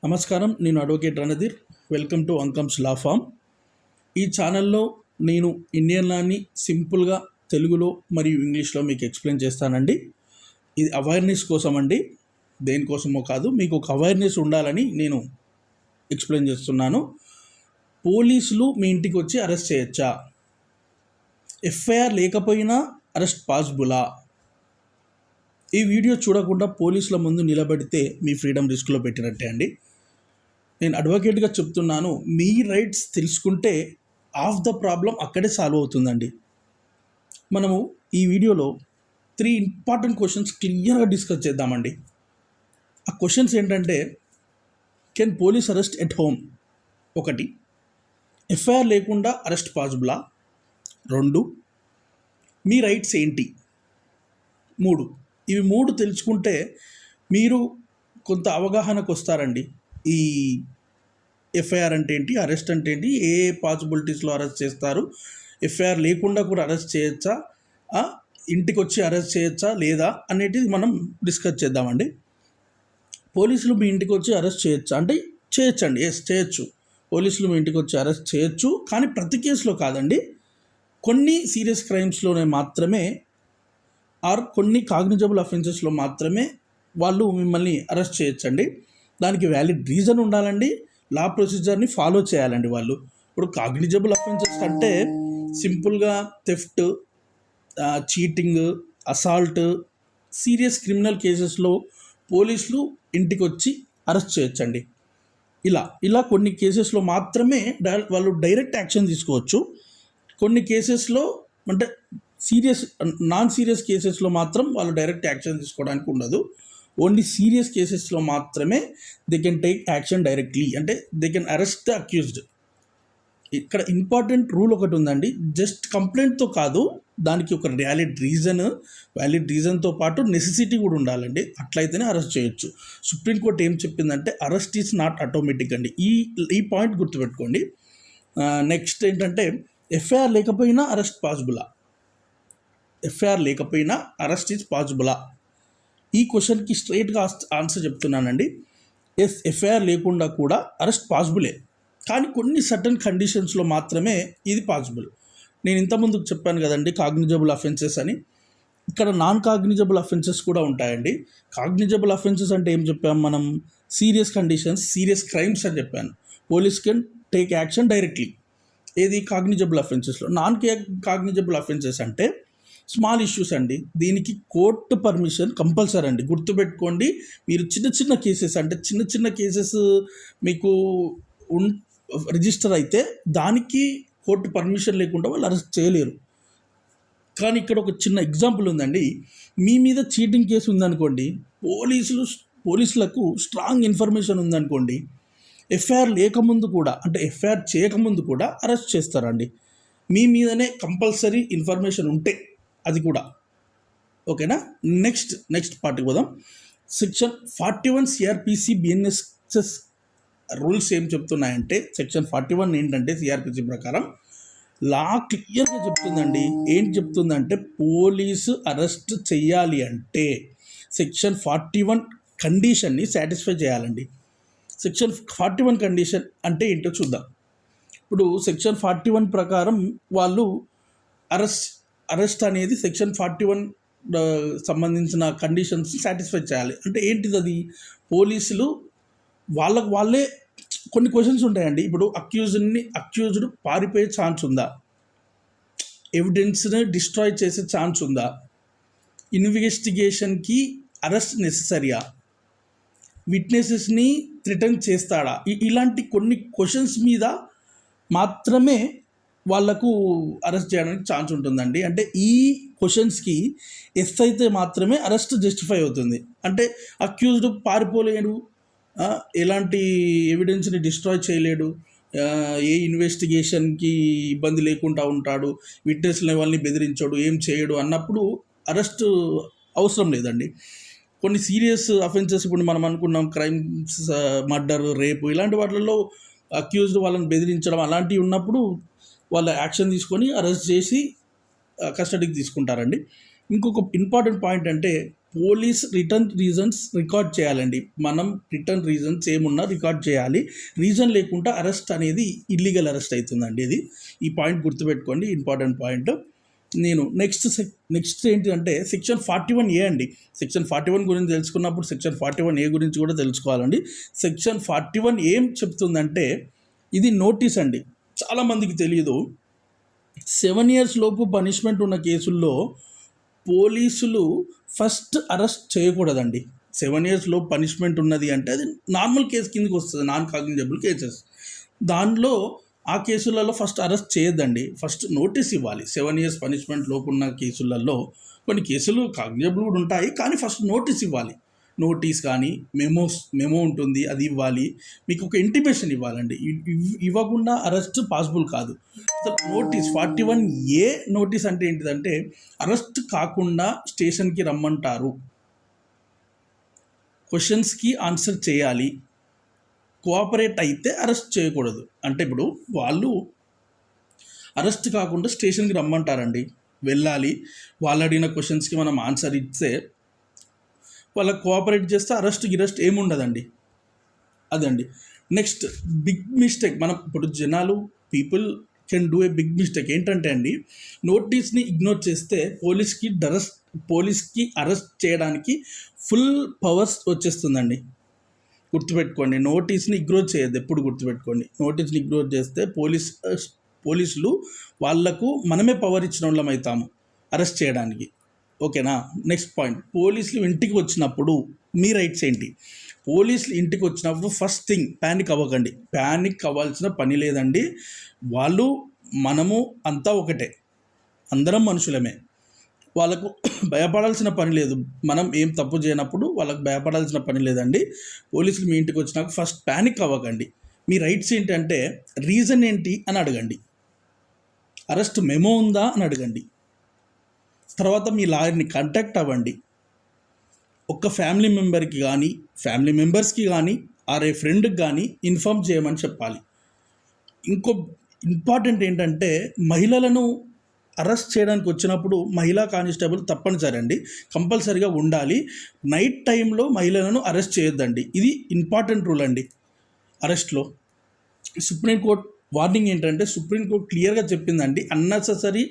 నమస్కారం, నేను advocate Randhir. Welcome to Ankam's law firm. ఈ ఛానల్లో నేను ఇండియన్ లాని సింపుల్గా తెలుగులో మరియు ఇంగ్లీష్లో మీకు ఎక్స్ప్లెయిన్ చేస్తానండి. ఇది అవేర్నెస్ కోసం అండి, దేనికోసమో కాదు, మీకు ఒక అవేర్నెస్ ఉండాలని నేను ఎక్స్ప్లెయిన్ చేస్తున్నాను. పోలీసులు మీ ఇంటికి వచ్చి అరెస్ట్ చేయొచ్చా? ఎఫ్ఐఆర్ లేకపోయినా అరెస్ట్ పాసిబులా? ఈ వీడియో చూడకుండా పోలీసుల ముందు నిలబడితే మీ ఫ్రీడమ్ రిస్క్లో పెట్టినట్టే అండి. నేను అడ్వకేట్గా చెప్తున్నాను, మీ రైట్స్ తెలుసుకుంటే ఆఫ్ ద ప్రాబ్లం అక్కడే సాల్వ్ అవుతుందండి. మనము ఈ వీడియోలో 3 ఇంపార్టెంట్ క్వశ్చన్స్ క్లియర్గా డిస్కస్ చేద్దామండి. ఆ క్వశ్చన్స్ ఏంటంటే, can police arrest at home? 1. FIR లేకుండా అరెస్ట్ పాసిబులా? 2. మీ రైట్స్ ఏంటి? 3. ఇవి 3 తెలుసుకుంటే మీరు కొంత అవగాహనకు వస్తారండి. ఈ ఎఫ్ఐఆర్ అంటే ఏంటి, అరెస్ట్ అంటే ఏంటి, ఏ పాసిబిలిటీస్లో అరెస్ట్ చేస్తారు, ఎఫ్ఐఆర్ లేకుండా కూడా అరెస్ట్ చేయొచ్చా, ఇంటికి వచ్చి అరెస్ట్ చేయొచ్చా లేదా అనేది మనం డిస్కస్ చేద్దామండి. పోలీసులు మీ ఇంటికి వచ్చి అరెస్ట్ చేయొచ్చా అంటే చేయొచ్చండి. చేయొచ్చు. పోలీసులు మీ ఇంటికి వచ్చి అరెస్ట్ చేయొచ్చు, కానీ ప్రతి కేసులో కాదండి. కొన్ని సీరియస్ క్రైమ్స్లోనే మాత్రమే కొన్ని కాగ్నిజబుల్ అఫెన్సెస్లో మాత్రమే వాళ్ళు మిమ్మల్ని అరెస్ట్ చేయొచ్చండి. దానికి వ్యాలిడ్ రీజన్ ఉండాలండి, లా ప్రొసీజర్ని ఫాలో చేయాలండి వాళ్ళు. ఇప్పుడు కాగ్నిజబుల్ అఫెన్సెస్ అంటే సింపుల్గా theft, cheating, assault, serious criminal కేసెస్లో పోలీసులు ఇంటికి వచ్చి అరెస్ట్ చేయొచ్చండి. ఇలా కొన్ని కేసెస్లో మాత్రమే వాళ్ళు డైరెక్ట్ యాక్షన్ తీసుకోవచ్చు. కొన్ని కేసెస్లో అంటే నాన్ సీరియస్ కేసెస్లో మాత్రం వాళ్ళు డైరెక్ట్ యాక్షన్ తీసుకోవడానికి ఉండదు. ఓన్లీ సీరియస్ కేసెస్లో మాత్రమే దే కెన్ టేక్ యాక్షన్ డైరెక్ట్లీ, అంటే they can arrest the accused. ఇక్కడ ఇంపార్టెంట్ రూల్ ఒకటి ఉందండి, జస్ట్ కంప్లైంట్తో కాదు, దానికి ఒక వ్యాలిడ్ రీజన్తో పాటు నెసెసిటీ కూడా ఉండాలండి. అట్లయితేనే అరెస్ట్ చేయొచ్చు. సుప్రీంకోర్టు ఏం చెప్పిందంటే అరెస్ట్ ఈజ్ నాట్ ఆటోమేటిక్ అండి. ఈ పాయింట్ గుర్తుపెట్టుకోండి. నెక్స్ట్ ఏంటంటే, ఎఫ్ఐఆర్ లేకపోయినా అరెస్ట్ పాసిబులా? ఎఫ్ఐఆర్ లేకపోయినా అరెస్ట్ ఈజ్ పాసిబులా? ఈ క్వశ్చన్కి స్ట్రైట్గా ఆన్సర్ చెప్తున్నానండి. ఎఫ్ఐఆర్ లేకుండా కూడా అరెస్ట్ పాసిబులే, కానీ కొన్ని సర్టన్ కండిషన్స్లో మాత్రమే ఇది పాసిబుల్. నేను ఇంతకుముందుకు చెప్పాను కదండి కాగ్నిజబుల్ అఫెన్సెస్ అని. ఇక్కడ నాన్ కాగ్నిజబుల్ అఫెన్సెస్ కూడా ఉంటాయండి. కాగ్నిజబుల్ అఫెన్సెస్ అంటే ఏం చెప్పాము మనం? సీరియస్ కండిషన్స్, సీరియస్ క్రైమ్స్ అని చెప్పాను. Police can take action directly. ఏది? కాగ్నిజబుల్ అఫెన్సెస్లో. నాన్ కాగ్నిజబుల్ అఫెన్సెస్ అంటే స్మాల్ ఇష్యూస్ అండి. దీనికి కోర్టు పర్మిషన్ కంపల్సరీ అండి. గుర్తుపెట్టుకోండి, మీరు చిన్న కేసెస్ మీకు రిజిస్టర్ అయితే దానికి కోర్టు పర్మిషన్ లేకుండా వాళ్ళు అరెస్ట్ చేయలేరు. కానీ ఇక్కడ ఒక చిన్న ఎగ్జాంపుల్ ఉందండి. మీ మీద చీటింగ్ కేసు ఉందనుకోండి, పోలీసులకు స్ట్రాంగ్ ఇన్ఫర్మేషన్ ఉందనుకోండి, ఎఫ్ఐఆర్ లేకముందు కూడా, అంటే ఎఫ్ఐఆర్ చేయకముందు కూడా అరెస్ట్ చేస్తారండి. మీ మీదనే కంపల్సరీ ఇన్ఫర్మేషన్ ఉంటే అది కూడా. ఓకేనా? నెక్స్ట్ పార్ట్కి పోదాం. సెక్షన్ 41 సిఆర్పిసి బిఎన్ఎస్ఎస్ రూల్స్ ఏం చెప్తున్నాయంటే, సెక్షన్ 41 ఏంటంటే సిఆర్పిసి ప్రకారం లా క్లియర్గా చెప్తుందండి. ఏంటి చెప్తుందంటే, పోలీసు అరెస్ట్ చెయ్యాలి అంటే సెక్షన్ 41 కండిషన్ని సాటిస్ఫై చేయాలండి. సెక్షన్ 41 కండిషన్ అంటే ఏంటో చూద్దాం. ఇప్పుడు సెక్షన్ 41 ప్రకారం వాళ్ళు అరెస్ట్ అనేది సెక్షన్ 41 సంబంధించిన కండిషన్స్ సాటిస్ఫై చేయాలి. అంటే ఏంటిది అది? పోలీసులు వాళ్ళే కొన్ని క్వశ్చన్స్ ఉంటాయండి. ఇప్పుడు అక్యూజ్డ్ పారిపోయే ఛాన్స్ ఉందా? ఎవిడెన్స్ని డిస్ట్రాయ్ చేసే ఛాన్స్ ఉందా? ఇన్వెస్టిగేషన్కి అరెస్ట్ నెసెసరీయా? విట్నెసెస్ని థ్రెటన్ చేస్తాడా? ఇలాంటి కొన్ని క్వశ్చన్స్ మీద మాత్రమే వాళ్ళకు అరెస్ట్ చేయడానికి ఛాన్స్ ఉంటుందండి. అంటే ఈ క్వశ్చన్స్కి ఎస్ అయితే మాత్రమే అరెస్ట్ జస్టిఫై అవుతుంది. అంటే అక్యూజ్డ్ పారిపోలేడు, ఎలాంటి ఎవిడెన్స్ని డిస్ట్రాయ్ చేయలేడు, ఏ ఇన్వెస్టిగేషన్కి ఇబ్బంది లేకుండా ఉంటాడు, విట్నెస్ లెవెల్ని బెదిరించాడు, ఏం చేయడు అన్నప్పుడు అరెస్ట్ అవసరం లేదండి. కొన్ని సీరియస్ అఫెన్సెస్, ఇప్పుడు మనం అనుకున్నాం క్రైమ్స్, మర్డర్, రేపు, ఇలాంటి వాటిల్లో అక్యూజ్డ్ వాళ్ళని బెదిరించడం అలాంటివి ఉన్నప్పుడు వాళ్ళ యాక్షన్ తీసుకొని అరెస్ట్ చేసి కస్టడీకి తీసుకుంటారండి. ఇంకొక ఇంపార్టెంట్ పాయింట్ అంటే, పోలీస్ రిటర్న్ రీజన్స్ రికార్డ్ చేయాలండి. మనం రిటర్న్ రీజన్స్ ఏమున్నా రికార్డ్ చేయాలి. రీజన్ లేకుండా అరెస్ట్ అనేది ఇల్లీగల్ అరెస్ట్ అవుతుందండి. ఈ పాయింట్ గుర్తుపెట్టుకోండి, ఇంపార్టెంట్ పాయింట్. నేను నెక్స్ట్ ఏంటంటే సెక్షన్ 41A అండి. సెక్షన్ 41 గురించి తెలుసుకున్నప్పుడు సెక్షన్ 41A గురించి కూడా తెలుసుకోవాలండి. సెక్షన్ 41 ఏం చెప్తుందంటే ఇది నోటీస్ అండి. చాలామందికి తెలియదు. 7 years లోపు పనిష్మెంట్ ఉన్న కేసుల్లో పోలీసులు ఫస్ట్ అరెస్ట్ చేయకూడదండి. 7 years లోపు పనిష్మెంట్ ఉన్నది అంటే అది నార్మల్ కేసు కిందకి వస్తుంది, నాన్ కాగ్నిజబుల్ కేసెస్. దానిలో ఆ కేసులలో ఫస్ట్ అరెస్ట్ చేయొద్దండి, ఫస్ట్ నోటీస్ ఇవ్వాలి. 7 years పనిష్మెంట్ లోపు ఉన్న కేసులలో కొన్ని కేసులు కాగ్నిజబుల్ కూడా ఉంటాయి, కానీ ఫస్ట్ నోటీస్ ఇవ్వాలి. నోటీస్ కానీ మెమో ఉంటుంది, అది ఇవ్వాలి. మీకు ఒక ఇంటిమేషన్ ఇవ్వాలండి. ఇవ్వకుండా అరెస్ట్ పాసిబుల్ కాదు. నోటీస్ 41A నోటీస్ అంటే ఏంటిదంటే అరెస్ట్ కాకుండా స్టేషన్కి రమ్మంటారు, క్వశ్చన్స్కి ఆన్సర్ చేయాలి, కోఆపరేట్ అయితే అరెస్ట్ చేయకూడదు. అంటే ఇప్పుడు వాళ్ళు అరెస్ట్ కాకుండా స్టేషన్కి రమ్మంటారండి, వెళ్ళాలి. వాళ్ళు అడిగిన క్వశ్చన్స్కి మనం ఆన్సర్ ఇస్తే వాళ్ళకి కోఆపరేట్ చేస్తే గిరెస్ట్ ఏముండదండి. అదండి. Next big mistake. మనం ఇప్పుడు people can do a big mistake. ఏంటంటే అండి, నోటీస్ని ఇగ్నోర్ చేస్తే పోలీస్కి అరెస్ట్ చేయడానికి ఫుల్ పవర్స్ వచ్చేస్తుందండి. గుర్తుపెట్టుకోండి, నోటీస్ని ఇగ్నోర్ చేయొద్దు. ఎప్పుడు గుర్తుపెట్టుకోండి, నోటీస్ని ఇగ్నోర్ చేస్తే పోలీసులు వాళ్లకు మనమే పవర్ ఇచ్చిన వాళ్ళం అవుతాము అరెస్ట్ చేయడానికి. ఓకేనా. నెక్స్ట్ పాయింట్, పోలీసులు ఇంటికి వచ్చినప్పుడు మీ రైట్స్ ఏంటి? పోలీసులు ఇంటికి వచ్చినప్పుడు ఫస్ట్ థింగ్, ప్యానిక్ అవ్వకండి. ప్యానిక్ అవ్వాల్సిన పని లేదండి. మనము అంతా ఒకటే, అందరం మనుషులమే. వాళ్ళకు భయపడాల్సిన పని లేదు. మనం ఏం తప్పు చేయనప్పుడు వాళ్ళకు భయపడాల్సిన పని లేదండి. పోలీసులు మీ ఇంటికి వచ్చినాక ఫస్ట్ ప్యానిక్ అవ్వకండి. మీ రైట్స్ ఏంటంటే రీజన్ ఏంటి అని అడగండి, అరెస్ట్ మెమో ఉందా అని అడగండి. తర్వాత మీ లాయర్ని కాంటాక్ట్ అవ్వండి. ఒక ఫ్యామిలీ మెంబర్స్కి కానీ ఆరే ఫ్రెండ్కి కానీ ఇన్ఫామ్ చేయమని చెప్పాలి. ఇంకో ఇంపార్టెంట్ ఏంటంటే మహిళలను అరెస్ట్ చేయడానికి వచ్చినప్పుడు మహిళా కానిస్టేబుల్ తప్పనిసరి అండి, కంపల్సరీగా ఉండాలి. నైట్ టైంలో మహిళలను అరెస్ట్ చేయొద్దండి. ఇది ఇంపార్టెంట్ రూల్ అండి అరెస్ట్లో. సుప్రీంకోర్టు వార్నింగ్ ఏంటంటే సుప్రీంకోర్టు క్లియర్గా చెప్పిందండి, unnecessary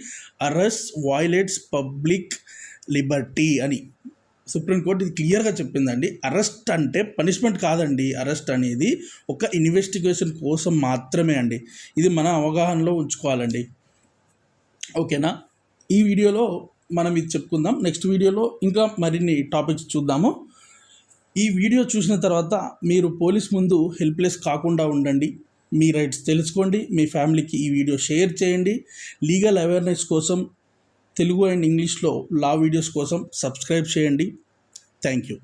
arrest violates public Liberty అని సుప్రీంకోర్టు ఇది క్లియర్గా చెప్పిందండి. అరెస్ట్ అంటే పనిష్మెంట్ కాదండి. అరెస్ట్ అనేది ఒక ఇన్వెస్టిగేషన్ కోసం మాత్రమే అండి. ఇది మన అవగాహనలో ఉంచుకోవాలండి. ఓకేనా. ఈ వీడియోలో మనం ఇది చెప్పుకుందాం. నెక్స్ట్ వీడియోలో ఇంకా మరిన్ని టాపిక్స్ చూద్దాము. ఈ వీడియో చూసిన తర్వాత మీరు పోలీస్ ముందు హెల్ప్లెస్ కాకుండా ఉండండి. మీ రైట్స్ తెలుసుకోండి. మీ ఫ్యామిలీకి ఈ వీడియో షేర్ చేయండి. లీగల్ అవేర్నెస్ కోసం తెలుగు అండ్ ఇంగ్లీష్లో లా వీడియోస్ కోసం సబ్స్క్రైబ్ చేయండి. Thank you.